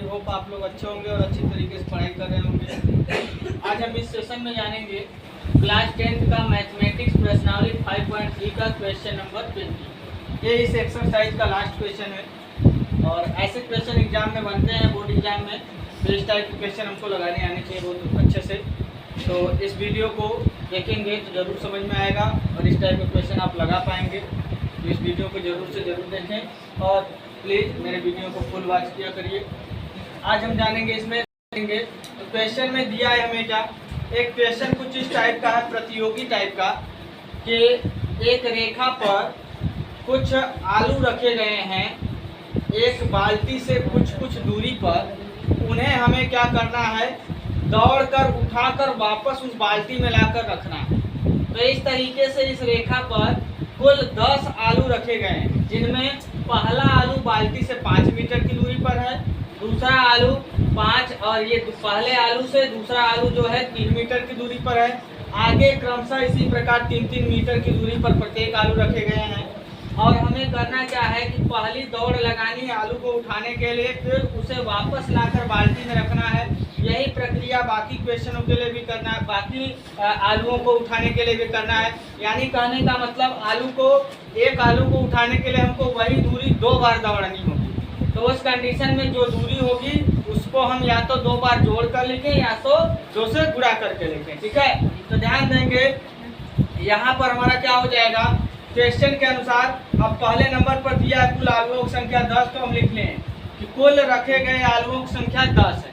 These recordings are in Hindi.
आई होप आप लोग अच्छे होंगे और अच्छी तरीके से पढ़ाई कर रहे होंगे। आज हम इस सेशन में जानेंगे क्लास 10th का मैथमेटिक्स प्रश्नावली 5.3 का क्वेश्चन नंबर 20। ये इस एक्सरसाइज का लास्ट क्वेश्चन है और ऐसे क्वेश्चन एग्जाम में बनते हैं बोर्ड एग्जाम में, तो इस टाइप के क्वेश्चन हमको लगाने आने चाहिए बहुत अच्छे से। तो इस वीडियो को देखेंगे तो ज़रूर समझ में आएगा और इस टाइप के क्वेश्चन आप लगा पाएंगे। तो इस वीडियो को ज़रूर से ज़रूर देखें और प्लीज़ मेरे वीडियो को फुल वॉच किया करिए। आज हम जानेंगे इसमें तो क्वेश्चन में दिया है हमें क्या, एक क्वेश्चन कुछ इस टाइप का है, प्रतियोगी टाइप का, कि एक रेखा पर कुछ आलू रखे गए हैं एक बाल्टी से कुछ दूरी पर, उन्हें हमें क्या करना है, दौड़कर उठाकर वापस उस बाल्टी में लाकर रखना है। तो इस तरीके से इस रेखा पर कुल 10 आलू रखे गए हैं, जिनमें पहला आलू बाल्टी से 5 मीटर की दूरी पर है, दूसरा आलू 5 और ये पहले आलू से दूसरा आलू जो है 3 मीटर की दूरी पर है। आगे क्रमशः इसी प्रकार 3-3 मीटर की दूरी पर प्रत्येक आलू रखे गए हैं। और हमें करना क्या है कि पहली दौड़ लगानी है आलू को उठाने के लिए, फिर उसे वापस लाकर बाल्टी में रखना है। यही प्रक्रिया बाकी क्वेश्चनों के लिए भी करना है, बाकी आलूओं को उठाने के लिए भी करना है। यानी कहने का मतलब एक आलू को उठाने के लिए हमको वही दूरी 2 बार दौड़नी होगी। तो उस कंडीशन में जो दूरी होगी उसको हम या तो 2 बार जोड़ कर लिखें या तो 2 से गुणा करके लिखें, ठीक है। तो ध्यान देंगे यहाँ पर हमारा क्या हो जाएगा, क्वेश्चन के अनुसार अब पहले नंबर पर दिया है कुल आलुओं की संख्या 10, तो हम लिख लें कि कुल रखे गए आलुओं की संख्या 10 है,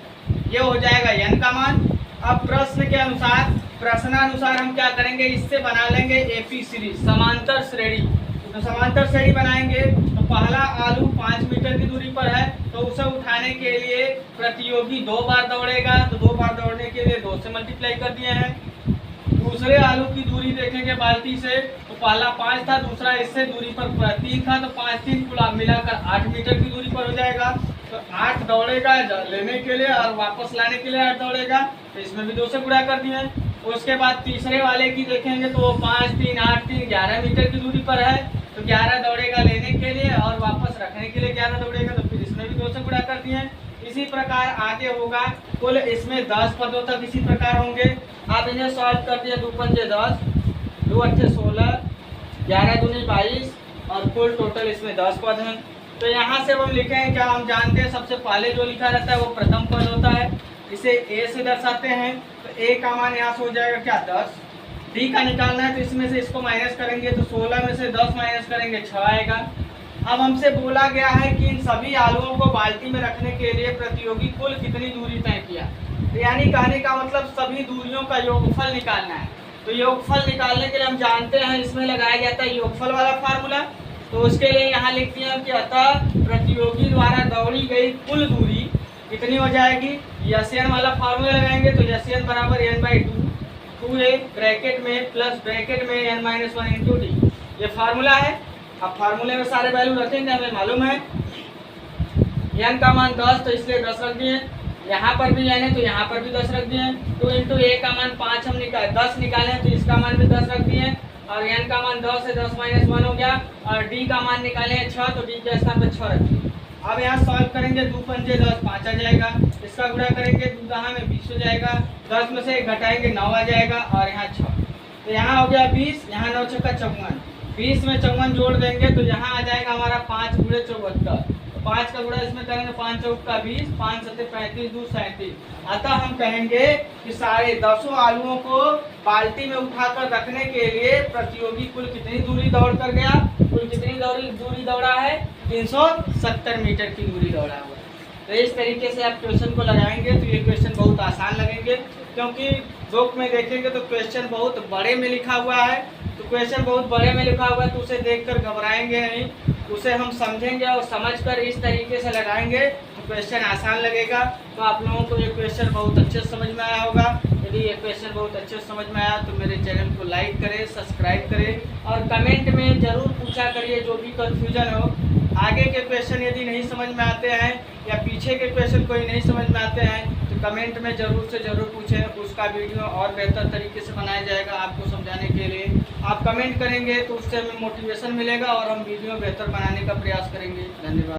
ये हो जाएगा n का मान। अब प्रश्न के अनुसार प्रश्नानुसार हम क्या करेंगे, इससे बना लेंगे एपी सीरीज, समांतर श्रेणी। तो समांतर श्रेणी बनाएंगे तो पहला आलू 5 मीटर की दूरी पर है, तो उसे उठाने के लिए प्रतियोगी 2 बार दौड़ेगा, तो 2 बार दौड़ने के लिए 2 से मल्टीप्लाई कर दिए हैं। दूसरे आलू की दूरी देखेंगे बाल्टी से, तो पहला 5 था, दूसरा इससे दूरी पर 3 था, तो 5-3 कुल मिलाकर 8 मीटर की दूरी पर हो जाएगा। तो 8 दौड़ेगा लेने के लिए और वापस लाने के लिए 8 दौड़ेगा, तो इसमें भी 2 से गुणा कर दिए। उसके बाद तीसरे वाले की देखेंगे तो वो 5, 3, 8, 3 11 मीटर की दूरी पर है, तो 11 दौड़ेगा लेने के लिए और वापस रखने के लिए 11 दौड़ेगा, तो फिर इसमें भी 2 से गुणा कर दिए। इसी प्रकार आगे होगा, कुल इसमें 10 पदों तक इसी प्रकार होंगे। आप इन्हें सॉल्व कर दिए, 2 पंजे 10, 2 अट्ठे 16, 11 दूनी 22 और कुल टोटल इसमें 10 पद हैं। तो यहाँ से हम लिखेंगे क्या, हम जानते हैं सबसे पहले जो लिखा रहता है वो प्रथम पद होता है, इसे ए से दर्शाते हैं। तो ए का मान यहाँ से हो जाएगा क्या 10, डी का निकालना है तो इसमें से इसको माइनस करेंगे तो 16 में से 10 माइनस करेंगे 6 आएगा। अब हमसे बोला गया है कि इन सभी आलुओं को बाल्टी में रखने के लिए प्रतियोगी कुल कितनी दूरी तय किया, तो यानी कहने का मतलब सभी दूरियों का योगफल निकालना है। तो योगफल निकालने के लिए हम जानते हैं इसमें लगाया जाता है योगफल वाला फार्मूला, तो उसके लिए यहाँ लिख दिया कि अतः प्रतियोगी द्वारा दौड़ी गई कुल दूरी कितनी हो जाएगी, यसन वाला फार्मूला लगाएंगे तो यसन बराबर n/2 2a ब्रैकेट में प्लस ब्रैकेट में n-1 इंटू डी, ये फार्मूला है। अब फार्मूले में सारे वैल्यू रखेंगे, हमें मालूम है n का मान 10, तो इसलिए 10 रख दिए, यहाँ पर भी n है तो यहाँ पर भी 10 रख दिए। 2 इंटू a का मान 5 हम 10 निकाले तो इसका मान भी 10 रख दिए, और n का मान 10 है, 10 - 1 हो गया, और d का मान निकाले हैं 6, तो d के स्थान पर 6 रख दिए। अब यहाँ सॉल्व करेंगे, 2 पंजे 10, 5 आ जाएगा, इसका गुणा करेंगे 2 दहा में 20 हो जाएगा, 10 में से घटाएंगे 9 आ जाएगा, और यहाँ 6, तो यहाँ हो गया 20, यहाँ 9 छक्का 54, 20 में 54 जोड़ देंगे तो यहाँ आ जाएगा हमारा 5 गुणे 74, तो 5 का गुणा इसमें करेंगे 5 चौका 20, 5 सत्ते 35, 2 37। अतः हम कहेंगे कि सारे 10 आलुओं को बाल्टी में उठाकर रखने के लिए प्रतियोगी कुल कितनी दूरी दौड़ कर गया, कुल कितनी दूरी दौड़ा है, 370 मीटर की दूरी दौड़ा हुआ है। तो इस तरीके से आप क्वेश्चन को लगाएंगे तो ये क्वेश्चन बहुत आसान लगेंगे, क्योंकि बुक में देखेंगे तो क्वेश्चन बहुत बड़े में लिखा हुआ है, तो क्वेश्चन बहुत बड़े में लिखा हुआ है तो उसे देखकर घबराएंगे नहीं, उसे हम समझेंगे और समझकर इस तरीके से लगाएंगे तो क्वेश्चन आसान लगेगा। तो आप लोगों को ये क्वेश्चन बहुत अच्छे से समझ में आया होगा। यदि ये क्वेश्चन बहुत अच्छे से समझ में आया तो मेरे चैनल को लाइक करें, सब्सक्राइब करें और कमेंट में ज़रूर पूछा करिए जो भी कन्फ्यूजन हो। आगे के क्वेश्चन यदि नहीं समझ में आते हैं या पीछे के क्वेश्चन कोई नहीं समझ में आते हैं तो कमेंट में ज़रूर से ज़रूर पूछें, उसका वीडियो और बेहतर तरीके से बनाया जाएगा आपको समझाने के लिए। आप कमेंट करेंगे तो उससे हमें मोटिवेशन मिलेगा और हम वीडियो बेहतर बनाने का प्रयास करेंगे। धन्यवाद।